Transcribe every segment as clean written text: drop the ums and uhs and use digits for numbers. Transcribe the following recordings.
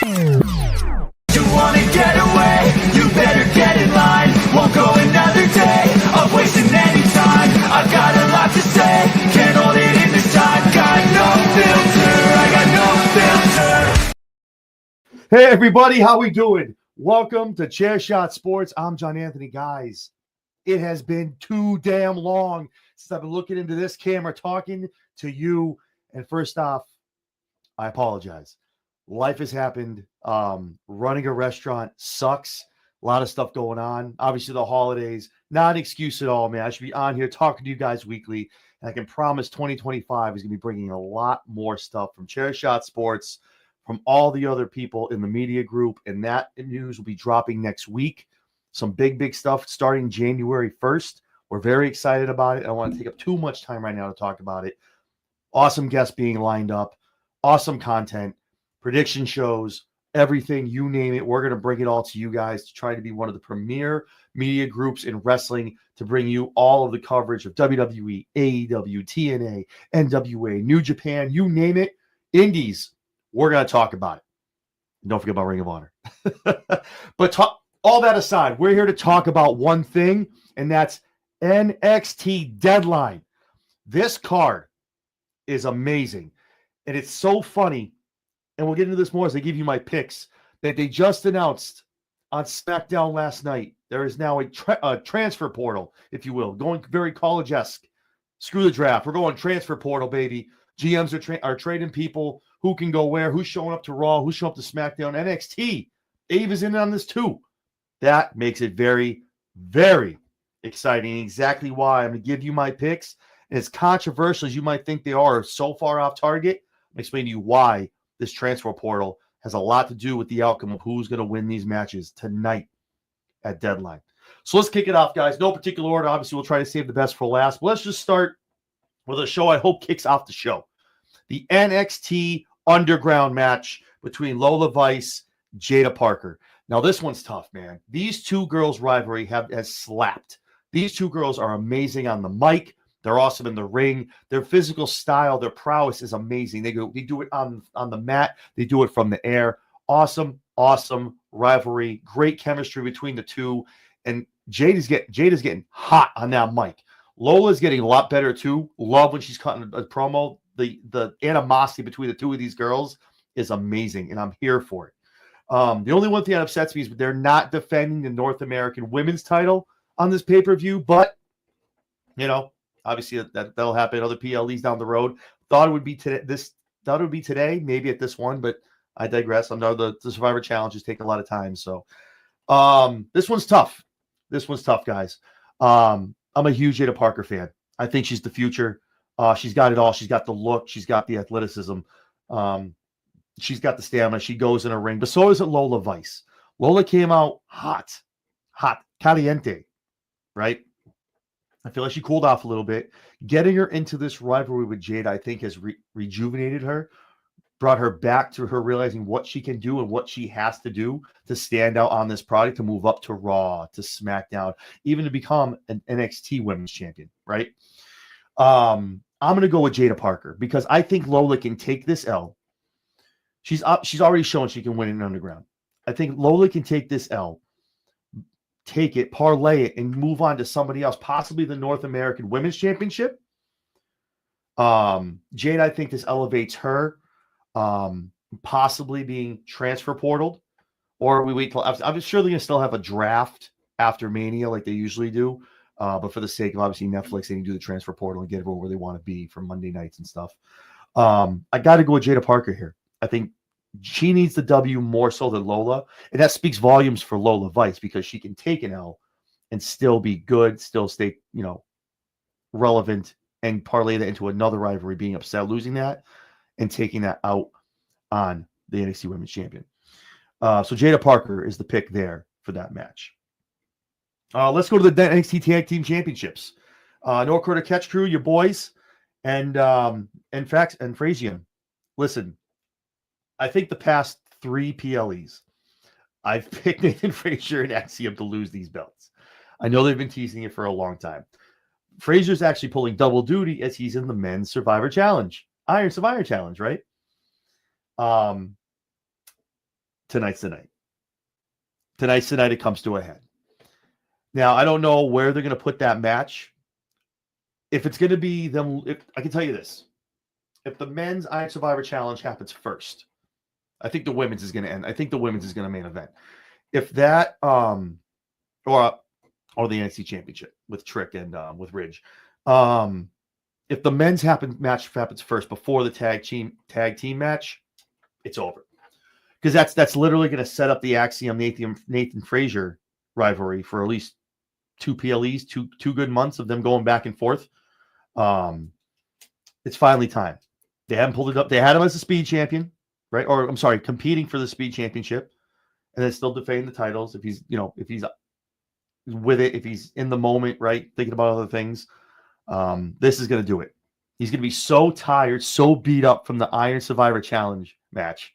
You wanna get away? You better get in line. Won't go another day of wasting any time. I've got a lot to say, can't hold it in this time. Got no filter, I got no filter. Hey everybody, how we doing? Welcome to Chair Shot Sports. I'm John Anthony. Guys, it has been too damn long since I've been looking into this camera talking to you. And first off, I apologize. Life has happened. Running a restaurant sucks. A lot of stuff going on. Obviously, the holidays, not an excuse at all, man. I should be on here talking to you guys weekly. And I can promise 2025 is going to be bringing a lot more stuff from Chair Shot Sports, from all the other people in the media group. And that news will be dropping next week. Some big stuff starting January 1st. We're very excited about it. I don't want to take up too much time right now to talk about it. Awesome guests being lined up. Awesome content. Prediction shows, everything, you name it. We're going to bring it all to you guys to try to be one of the premier media groups in wrestling to bring you all of the coverage of WWE, AEW, TNA, NWA, New Japan, you name it. Indies, we're going to talk about it. And don't forget about Ring of Honor. But all that aside, we're here to talk about one thing, and that's NXT Deadline. This card is amazing, and it's so funny. And we'll get into this more as I give you my picks, that they just announced on SmackDown last night. There is now a transfer portal, if you will, going very college-esque. Screw the draft. We're going transfer portal, baby. GMs are trading people. Who can go where? Who's showing up to Raw? Who's showing up to SmackDown? NXT. Dave is in on this too. That makes it very, very exciting. Exactly why I'm going to give you my picks. And as controversial as you might think they are, so far off target, I'm explaining to you why this transfer portal has a lot to do with the outcome of who's going to win these matches tonight at Deadline. So let's kick it off, guys. No particular order. Obviously, we'll try to save the best for last. But let's just start with a show I hope kicks off the show. The NXT Underground match between Lola Vice, Jada Parker. Now, this one's tough, man. These two girls' rivalry has slapped. These two girls are amazing on the mic. They're awesome in the ring. Their physical style, their prowess is amazing. They do it on the mat. They do it from the air. Awesome rivalry. Great chemistry between the two. And Jada's getting hot on that mic. Lola's getting a lot better too. Love when she's cutting a promo. The animosity between the two of these girls is amazing, and I'm here for it. The only one thing that upsets me is they're not defending the North American Women's title on this pay-per-view, but you know, obviously that'll happen. Other PLEs down the road. Thought it would be today, maybe at this one, but I digress. I know the Survivor Challenge is taking a lot of time, so this one's tough. This one's tough, guys. I'm a huge Jada Parker fan. I think she's the future. She's got it all. She's got the look. She's got the athleticism. She's got the stamina. She goes in a ring, but so is it Lola Vice. Lola came out hot, caliente, right? I feel like she cooled off a little bit. Getting her into this rivalry with Jada, I think, has rejuvenated her, brought her back to her realizing what she can do and what she has to do to stand out on this product, to move up to Raw, to SmackDown, even to become an NXT Women's Champion, right? I'm going to go with Jada Parker because I think Lola can take this L. She's already shown she can win in Underground. I think Lola can take this L, take it, parlay it, and move on to somebody else, possibly the North American Women's Championship. Jade, I think this elevates her, possibly being transfer portaled, or we wait till I'm sure they're going to still have a draft after Mania like they usually do. But for the sake of obviously Netflix, they can do the transfer portal and get everyone where they want to be for Monday nights and stuff. I got to go with Jada Parker here. I think she needs the W more so than Lola. And that speaks volumes for Lola Vice because she can take an L and still be good, still stay, relevant, and parlay that into another rivalry, being upset losing that and taking that out on the NXT Women's Champion. So Jada Parker is the pick there for that match. Let's go to the NXT Tag Team Championships. North Dakota Catch Crew, your boys, and Frasian. Listen, I think the past 3 PLEs, I've picked Nathan Frazier and Axiom to lose these belts. I know they've been teasing it for a long time. Frazier's actually pulling double duty as he's in the men's Survivor Challenge. Iron Survivor Challenge, right? tonight's the night. Tonight's the night it comes to a head. Now, I don't know where they're going to put that match. If it's going to be them, I can tell you this. If the men's Iron Survivor Challenge happens first, I think the women's is going to end. I think the women's is going to main event. If that, or the NXT Championship with Trick and with Ridge. If the men's match happens first before the tag team match, it's over. Because that's literally going to set up the Axiom Nathan Frazier rivalry for at least two PLEs, two good months of them going back and forth. It's finally time. They haven't pulled it up. They had him as a speed champion, right? Or I'm sorry, competing for the speed championship, and then still defending the titles if he's with it, if he's in the moment, right? Thinking about other things. This is going to do it. He's going to be so tired, so beat up from the Iron Survivor Challenge match.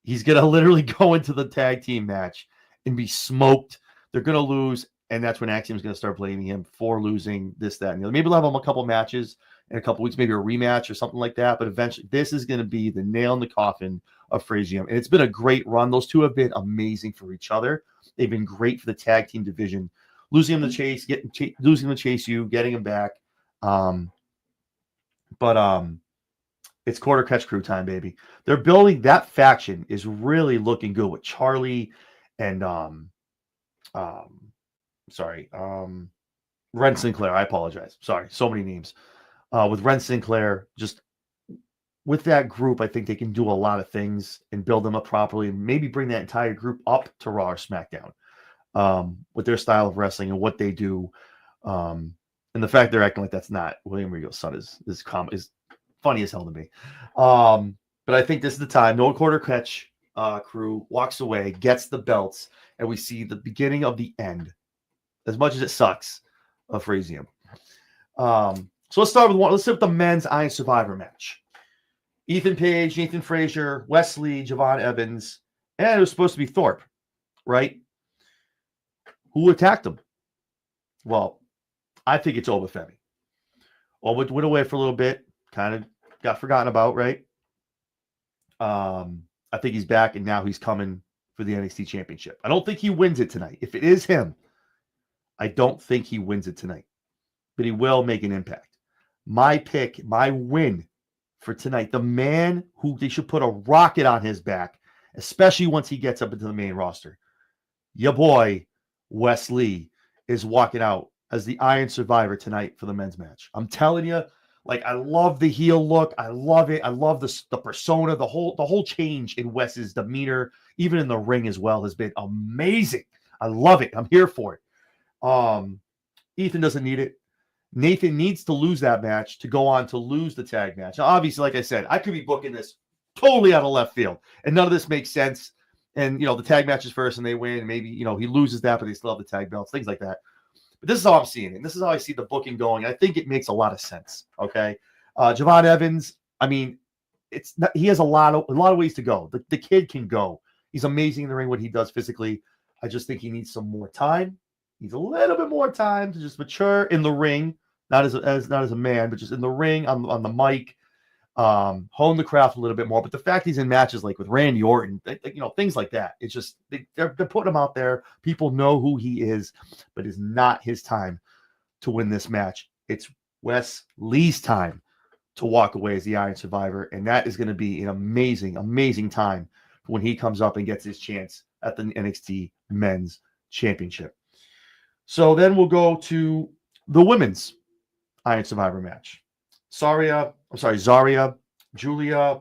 He's going to literally go into the tag team match and be smoked. They're going to lose, and that's when Axiom's going to start blaming him for losing this, that, and the other. Maybe they'll have him a couple matches in a couple weeks, maybe a rematch or something like that. But eventually, this is going to be the nail in the coffin of Frazium. And it's been a great run. Those two have been amazing for each other. They've been great for the tag team division. Losing him to Chase, losing him to Chase U, getting him back. But it's quarter catch crew time, baby. They're building that faction is really looking good with Charlie and Ren Sinclair. I apologize. Sorry, so many names. With Ren Sinclair, just with that group, I think they can do a lot of things and build them up properly and maybe bring that entire group up to Raw or SmackDown with their style of wrestling and what they do. And the fact they're acting like that's not William Regal's son is funny as hell to me. But I think this is the time. No quarter catch crew walks away, gets the belts, and we see the beginning of the end. As much as it sucks, of Frazium. So let's start with the men's Iron Survivor match. Ethan Page, Nathan Frazier, Wesley, Javon Evans, and it was supposed to be Thorpe, right? Who attacked him? Well, I think it's Obafemi. Oba went away for a little bit, kind of got forgotten about, right? I think he's back, and now he's coming for the NXT Championship. I don't think he wins it tonight. If it is him, I don't think he wins it tonight, but he will make an impact. My pick, my win for tonight, the man who they should put a rocket on his back, especially once he gets up into the main roster. Your boy, Wes Lee, is walking out as the Iron Survivor tonight for the men's match. I'm telling you, like, I love the heel look. I love it. I love the persona. The whole change in Wes's demeanor, even in the ring as well, has been amazing. I love it. I'm here for it. Ethan doesn't need it. Nathan needs to lose that match to go on to lose the tag match. Now, obviously, like I said, I could be booking this totally out of left field, and none of this makes sense. And, the tag match is first and they win. Maybe, he loses that, but they still have the tag belts, things like that. But this is how I'm seeing it. And this is how I see the booking going. I think it makes a lot of sense. Okay. Javon Evans, I mean, he has a lot of ways to go. The kid can go. He's amazing in the ring, what he does physically. I just think he needs some more time. He's a little bit more time to just mature in the ring, not as a man, but just in the ring, on the mic, hone the craft a little bit more. But the fact he's in matches like with Randy Orton, things like that, it's just they're putting him out there. People know who he is, but it's not his time to win this match. It's Wes Lee's time to walk away as the Iron Survivor, and that is going to be an amazing, amazing time when he comes up and gets his chance at the NXT Men's Championship. So then we'll go to the women's Iron Survivor match. Zarya, Julia,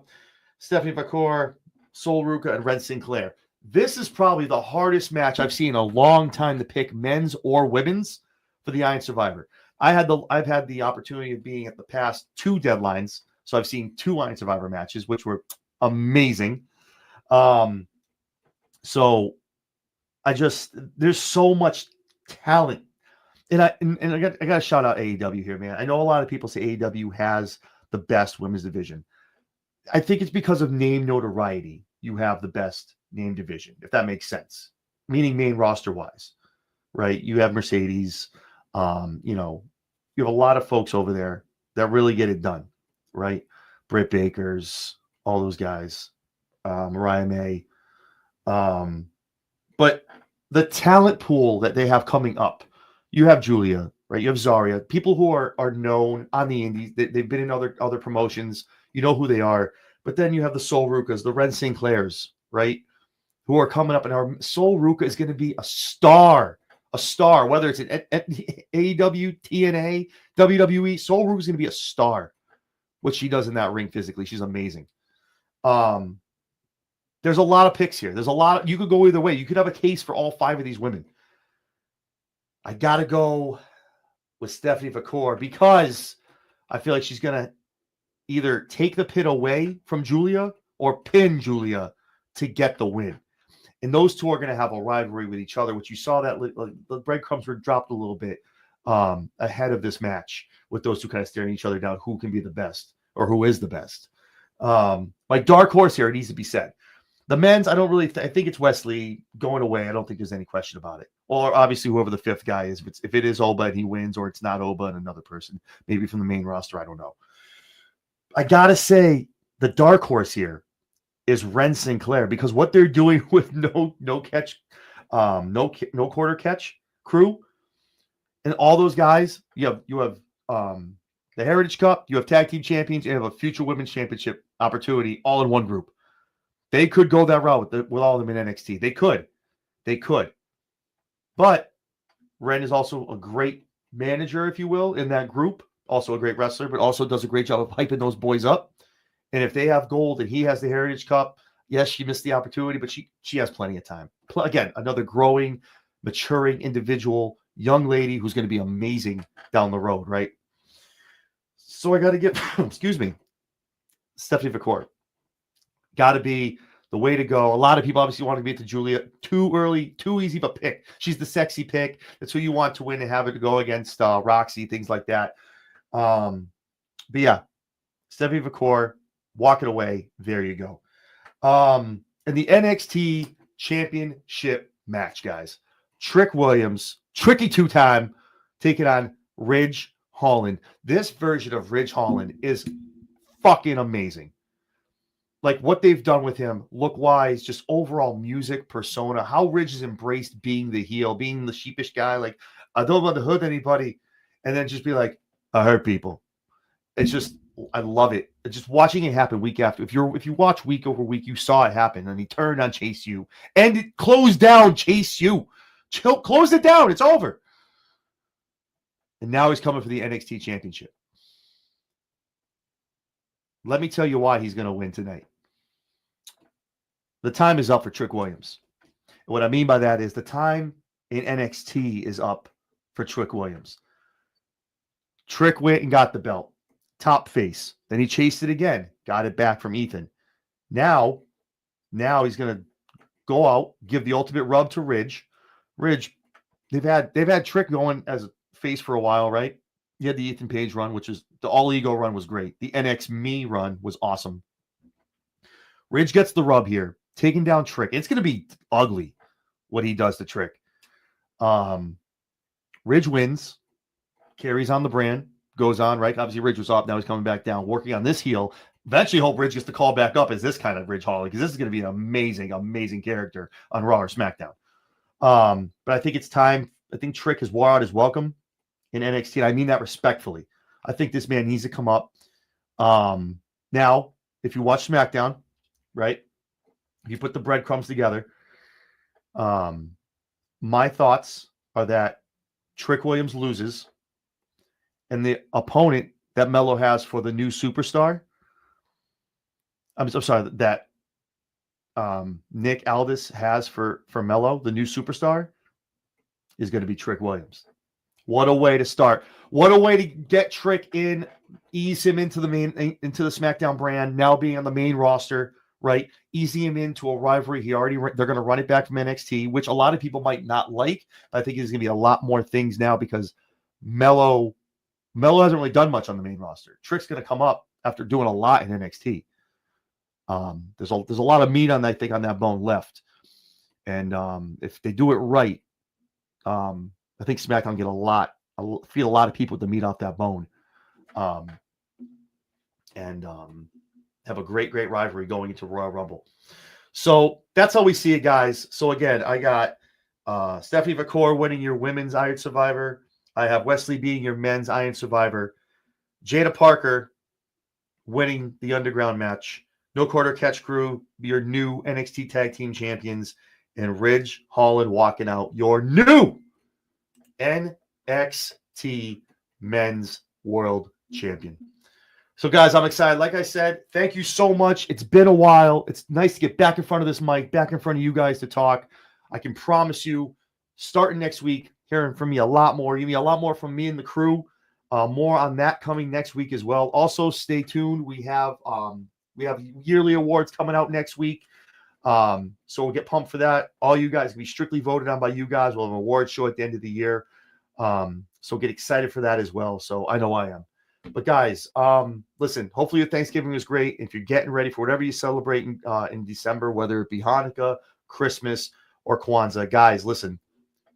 Stephanie Vakor, Sol Ruka, and Red Sinclair. This is probably the hardest match I've seen in a long time to pick men's or women's for the Iron Survivor. I've had the opportunity of being at the past two deadlines, so I've seen two Iron Survivor matches, which were amazing. So there's so much talent. And I got to shout out AEW here, man. I know a lot of people say AEW has the best women's division. I think it's because of name notoriety. You have the best name division, if that makes sense. Meaning main roster wise, right? You have Mercedes. You have a lot of folks over there that really get it done, right? Britt Baker's, all those guys, Mariah May. But the talent pool that they have coming up, you have Julia, right? You have Zarya, people who are known on the indies. They've been in other promotions. You know who they are. But then you have the Sol Rukas, the Ren Sinclairs, right? Who are coming up. And our Sol Ruka is going to be a star, whether it's in AEW, TNA, WWE. Sol Ruka is going to be a star. What she does in that ring physically, she's amazing. There's a lot of picks here. There's a lot. You could go either way. You could have a case for all 5 of these women. I got to go with Stephanie Vacour because I feel like she's going to either take the pin away from Julia or pin Julia to get the win. And those two are going to have a rivalry with each other, which you saw that the breadcrumbs were dropped a little bit ahead of this match with those two kind of staring each other down, who can be the best or who is the best. My dark horse here, it needs to be said. The men's, I don't really I think it's Wesley going away. I don't think there's any question about it. Or obviously whoever the 5th guy is, if it is Oba and he wins, or it's not Oba and another person, maybe from the main roster, I don't know. I got to say the dark horse here is Ren Sinclair, because what they're doing with no catch, no quarter catch crew, and all those guys, you have the Heritage Cup, you have Tag Team Champions, and you have a future Women's Championship opportunity all in one group. They could go that route with all of them in NXT. They could. But Ren is also a great manager, if you will, in that group. Also a great wrestler, but also does a great job of hyping those boys up. And if they have gold and he has the Heritage Cup, yes, she missed the opportunity, but she has plenty of time. Again, another growing, maturing individual, young lady who's going to be amazing down the road, right? So I got to get, excuse me, Stephanie Vacour. Got to be the way to go. A lot of people obviously want to beat to Julia. Too early, too easy of a pick. She's the sexy pick. That's who you want to win and have it to go against Roxy, things like that. But yeah, Stephanie Vacour, walk it away. There you go. And the NXT Championship match, guys. Trick Williams, tricky 2-time, taking on Ridge Holland. This version of Ridge Holland is fucking amazing. Like what they've done with him, look-wise, just overall music, persona, how Ridge has embraced being the heel, being the sheepish guy, like, I don't want to hurt anybody, and then just be like, I hurt people. It's just, I love it. It's just watching it happen week after. If you watch week over week, you saw it happen, and he turned on Chase U, and it closed down Chase U. Closed it down. It's over. And now he's coming for the NXT Championship. Let me tell you why he's going to win tonight. The time is up for Trick Williams. And what I mean by that is the time in NXT is up for Trick Williams. Trick went and got the belt. Top face. Then he chased it again. Got it back from Ethan. Now he's going to go out, give the ultimate rub to Ridge. Ridge, they've had Trick going as a face for a while, right? You had the Ethan Page run, which is the All Ego run was great. The NX Me run was awesome. Ridge gets the rub here, taking down Trick. It's going to be ugly what he does to Trick. Ridge wins, carries on the brand, goes on, right? Obviously, Ridge was off. Now he's coming back down, working on this heel. Eventually, hope Ridge gets the call back up as this kind of Ridge Holland, because this is going to be an amazing, amazing character on Raw or SmackDown. But I think it's time. I think Trick has wore out his welcome in NXT. And I mean that respectfully. I think this man needs to come up. Now, if you watch SmackDown, right? If you put the breadcrumbs together, my thoughts are that Trick Williams loses, and the opponent that Melo has for the new superstar, I'm sorry, that Nick Aldis has for Melo, the new superstar, is going to be Trick Williams. What a way to start. What a way to get Trick in, ease him into the SmackDown brand, now being on the main roster, right? Easing him into a rivalry. They're going to run it back from NXT, which a lot of people might not like. But I think there's going to be a lot more things now because Melo hasn't really done much on the main roster. Trick's going to come up after doing a lot in NXT. There's a lot of meat on that, I think, on that bone left. And if they do it right, I think SmackDown feed a lot of people with the meat off that bone. And have a great, great rivalry going into Royal Rumble. So that's how we see it, guys. So again, I got Stephanie Vakor winning your women's Iron Survivor. I have Wesley being your men's Iron Survivor. Jada Parker winning the Underground match. No Quarter Catch Crew, your new NXT Tag Team Champions. And Ridge Holland walking out your new NXT Men's World Champion. So, guys, I'm excited. Like I said, thank you so much. It's been a while. It's nice to get back in front of this mic, back in front of you guys to talk. I can promise you, starting next week, hearing from me a lot more. You're going to be a lot more from me and the crew. More on that coming next week as well. Also, stay tuned. We have yearly awards coming out next week. So we'll get pumped for that. All you guys will be strictly voted on by you guys. We'll have an award show at the end of the year. So get excited for that as well. So I know I am. But guys, listen, hopefully your Thanksgiving was great. If you're getting ready for whatever you celebrate in December, whether it be Hanukkah, Christmas, or Kwanzaa, guys, listen,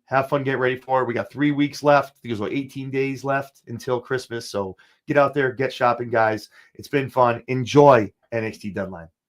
have fun, get ready for it. We got 3 weeks left. I think there's 18 days left until Christmas. So get out there, get shopping, guys. It's been fun. Enjoy NXT Deadline.